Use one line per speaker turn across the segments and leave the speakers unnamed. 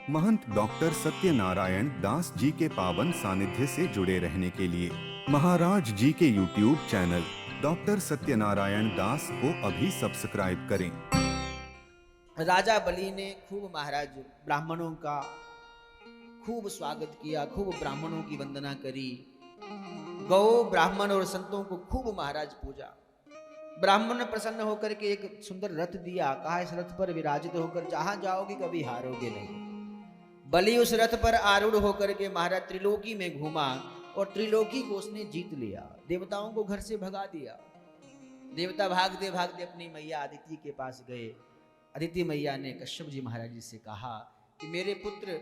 महंत doctor Satyanarayan Das ji के पावन सानिध्य से जुड़े रहने के लिए महाराज जी के YouTube चैनल डॉक्टर सत्यनारायण दास को अभी सब्सक्राइब करें।
राजा बलि ने खूब महाराज ब्राह्मणों का खूब स्वागत किया, खूब ब्राह्मणों की वंदना करी, गौ ब्राह्मण और संतों को खूब महाराज पूजा। ब्राह्मण ने प्रसन्न होकर के एक सुंदर रथ दिया, कहा इस रथ पर विराजित होकर जहां जाओगे कभी हारोगे नहीं। बलि उस रथ पर आरूढ़ होकर के महाराज त्रिलोकी में घूमा और त्रिलोकी को उसने जीत लिया, देवताओं को घर से भगा दिया। देवता भागते भागते अपनी मैया अदिति के पास गए। अदिति मैया ने कश्यप जी महाराज जी से कहा कि मेरे पुत्र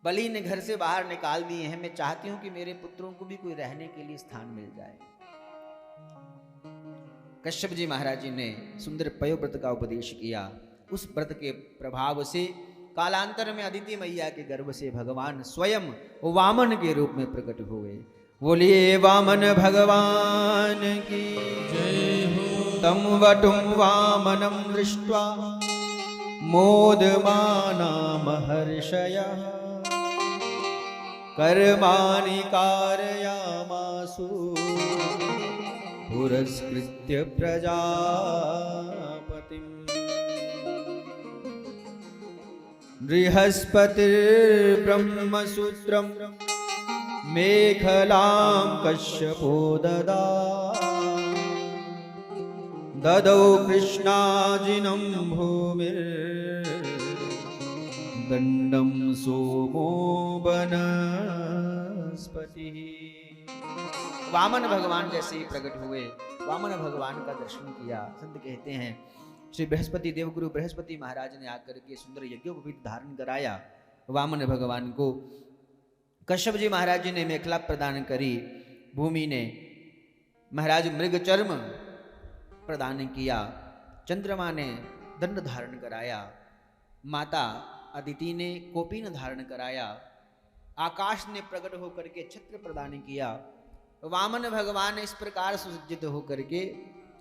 बलि ने घर से बाहर निकाल दिए हैं, मैं चाहती हूं कि मेरे पुत्रों को भी कोई रहने के लिए स्थान मिल जाए। कश्यप जी महाराज जी ने सुंदर पयोव्रत का उपदेश किया। उस व्रत के प्रभाव से कालांतर में अदिति मैया के गर्भ से भगवान स्वयं वामन के रूप में प्रकट हुए। बोलिए वामन भगवान की
जय हो।
तम वटुम वामनम दृष्ट्वा मोदमाना महर्षयः कर्माणि कारयामासु पुरस्कृत्य प्रजापतिम्। बृहस्पतिर्ब्रह्मसूत्रं मेखलां कश्यपो ददौ कृष्णाजिनं भूमिर्दण्डं सोमो वनस्पतिः। वामन भगवान जैसे ही प्रकट हुए, वामन भगवान का दर्शन किया। संत कहते हैं श्री बृहस्पति देवगुरु बृहस्पति महाराज ने आकर के सुंदर यज्ञोपवीत धारण कराया वामन भगवान को। कश्यप जी महाराज जी ने मेखला प्रदान करी, भूमि ने महाराज मृग चर्म प्रदान किया, चंद्रमा ने दंड धारण कराया, माता अदिति ने कोपीन धारण कराया, आकाश ने प्रकट होकर के छत्र प्रदान किया। वामन भगवान इस प्रकार सुसज्जित होकर के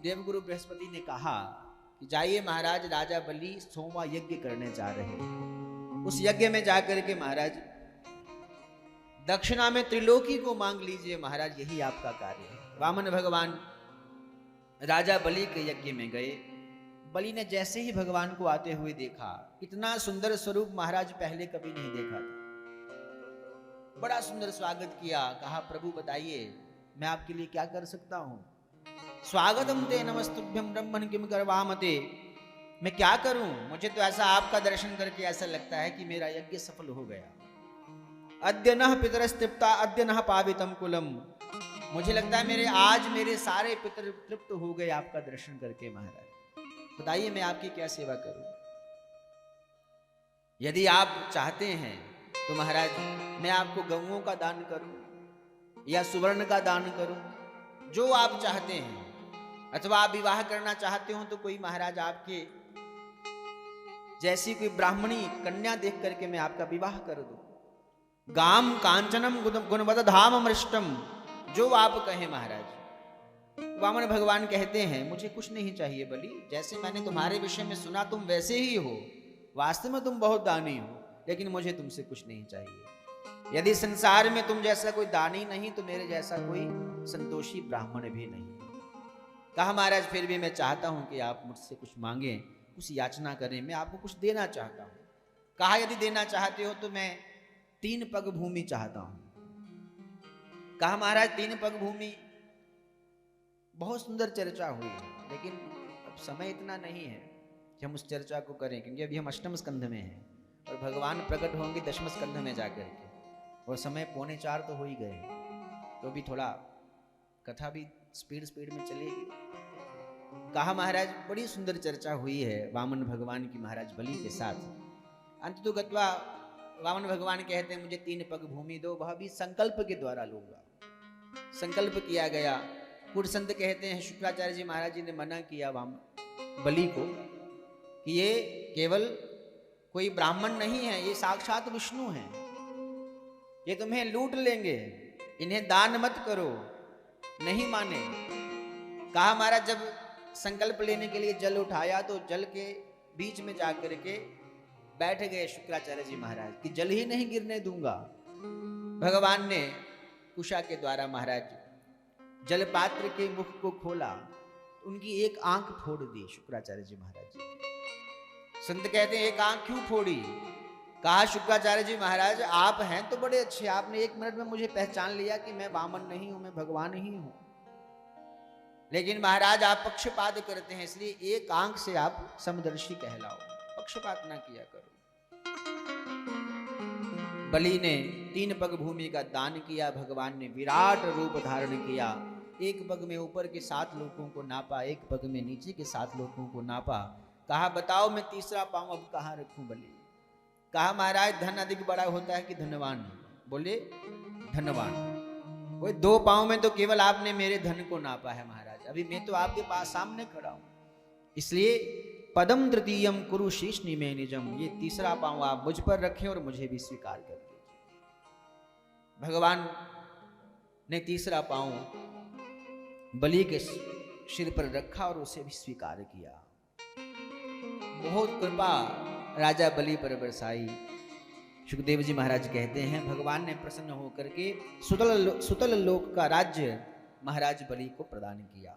देवगुरु बृहस्पति ने कहा कि जाइए महाराज, राजा बलि सोमवा यज्ञ करने जा रहे हैं। उस यज्ञ में जाकर के महाराज दक्षिणा में त्रिलोकी को मांग लीजिए, महाराज यही आपका कार्य है। वामन भगवान राजा बलि के यज्ञ में गए। बलि ने जैसे ही भगवान को आते हुए देखा, इतना सुंदर स्वरूप महाराज पहले कभी नहीं देखा था। बड़ा सुंदर स्वागत किया, कहा प्रभु बताइए मैं आपके लिए क्या कर सकता हूं। स्वागतम ते नमस्तुभ्यं ब्रह्मन् किम करवामते। मैं क्या करूं, मुझे तो ऐसा आपका दर्शन करके ऐसा लगता है कि मेरा यज्ञ सफल हो गया। अद्य नः पितरस्तृप्ता अद्य नः पावितम कुलम। मुझे लगता है आज मेरे सारे पितर तृप्त हो गए आपका दर्शन करके। महाराज बताइए मैं आपकी क्या सेवा करूं। यदि आप चाहते हैं तो महाराज मैं आपको गऊओं का दान करूं या सुवर्ण का दान करूं, जो आप चाहते हैं। अथवा आप विवाह करना चाहते हो तो कोई महाराज आपके जैसी कोई ब्राह्मणी कन्या देख करके मैं आपका विवाह कर दूं। गाम कांचनम गुणवद धाम मृष्टम, जो आप कहें महाराज। वामन भगवान कहते हैं मुझे कुछ नहीं चाहिए बलि, जैसे मैंने तुम्हारे विषय में सुना तुम वैसे ही हो, वास्तव में तुम बहुत दानी हो, लेकिन मुझे तुमसे कुछ नहीं चाहिए। यदि संसार में तुम जैसा कोई दानी नहीं तो मेरे जैसा कोई संतोषी ब्राह्मण भी नहीं। कहा महाराज फिर भी मैं चाहता हूं कि आप मुझसे कुछ मांगे, कुछ याचना करें, मैं आपको कुछ देना चाहता हूं। कहा यदि देना चाहते हो तो मैं 3 पग भूमि चाहता हूं। कहा महाराज 3 पग भूमि बहुत सुंदर चर्चा हुई है, लेकिन अब समय इतना नहीं है कि हम उस चर्चा को करें, क्योंकि अभी हम अष्टम स्कंध में हैं और भगवान प्रकट होंगे दशम स्कंध में जाकर के, और समय 3:45 तो हो ही गए, तो भी थोड़ा कथा भी स्पीड में चलेगी। कहा महाराज बड़ी सुंदर चर्चा हुई है वामन भगवान की महाराज बलि के साथ। अंत तो गत्वा वामन भगवान कहते हैं मुझे 3 पग भूमि दो, वह भी संकल्प के द्वारा लूंगा। संकल्प किया गया। कुछ संत कहते हैं शुक्राचार्य जी महाराज जी ने मना किया बलि को कि ये केवल कोई ब्राह्मण नहीं है, ये साक्षात विष्णु हैं, ये तुम्हें लूट लेंगे, इन्हें दान मत करो। नहीं माने। कहा महाराज जब संकल्प लेने के लिए जल उठाया तो जल के बीच में जाकर के बैठ गए शुक्राचार्य जी महाराज कि जल ही नहीं गिरने दूंगा। भगवान ने कुशा के द्वारा महाराज जल पात्र के मुख को खोला, उनकी एक आंख फोड़ दी शुक्राचार्य जी महाराज जी। संत कहते हैं एक आंख क्यों फोड़ी? कहा शुक्राचार्य जी महाराज आप हैं तो बड़े अच्छे, आपने 1 मिनट में मुझे पहचान लिया कि मैं वामन नहीं हूं, मैं भगवान ही हूं। लेकिन महाराज आप पक्षपात करते हैं, इसलिए एक आंख से आप समदर्शी कहलाओ, पक्षपात ना किया करो। बलि ने 3 पग भूमि का दान किया, भगवान ने विराट रूप धारण किया। 1 पग में ऊपर के 7 लोगों को नापा, 1 पग में नीचे के 7 लोगों को नापा। कहा बताओ मैं तीसरा पांव अब कहां रखूं बलि? कहा महाराज धन अधिक बड़ा होता है कि धनवान? बोले धनवान। कोई 2 पांव में तो केवल आपने मेरे धन को नापा है महाराज, अभी मैं तो आपके पास सामने खड़ा हूं, इसलिए पदम तृतीयम कुरु शीर्षनि में निजम, ये तीसरा पांव आप मुझ पर रखें और मुझे भी स्वीकार कर लीजिए। भगवान ने तीसरा पांव बलि के सिर पर रखा और उसे भी स्वीकार किया। बहुत कृपा राजा बलि पर बरसाई। सुखदेव जी महाराज कहते हैं भगवान ने प्रसन्न होकर के सुतल लोक का राज्य महाराज बलि को प्रदान किया।